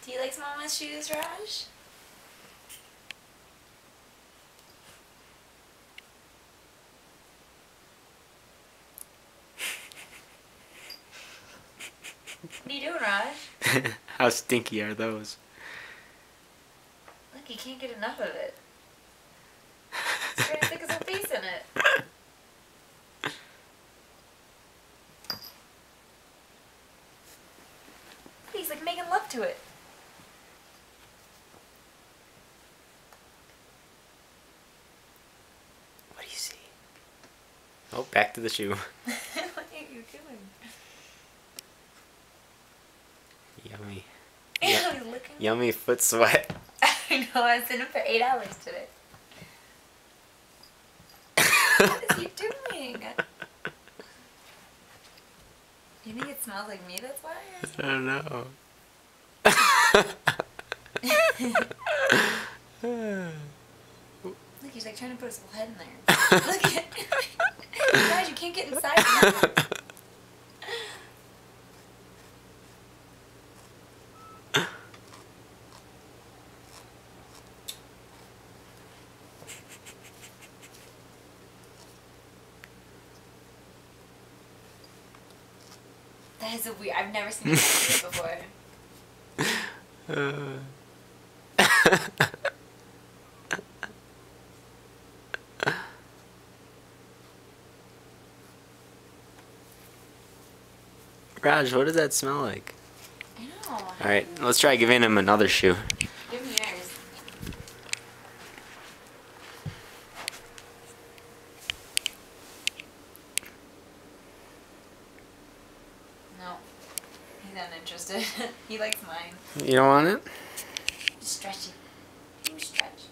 Do you like Mama's shoes, Raj? What are you doing, Raj? How stinky are those? Look, you can't get enough of it. It's trying to stick his whole face in it. He's like making love to it. What do you see? Oh, back to the shoe. What are you doing? Yummy. Ew, he's looking. Yummy foot sweat. I know, I was in him for 8 hours today. What is he doing? Do you think it smells like me, that's why? I don't know. Look, he's like trying to put his whole head in there. Look at guys, you can't get inside now. That is a weird. I've never seen that before. Raj, what does that smell like? I know. Alright, let's try giving him another shoe. Give me yours. No. He's uninterested. He likes mine. You don't want it? Just stretch it. You stretch.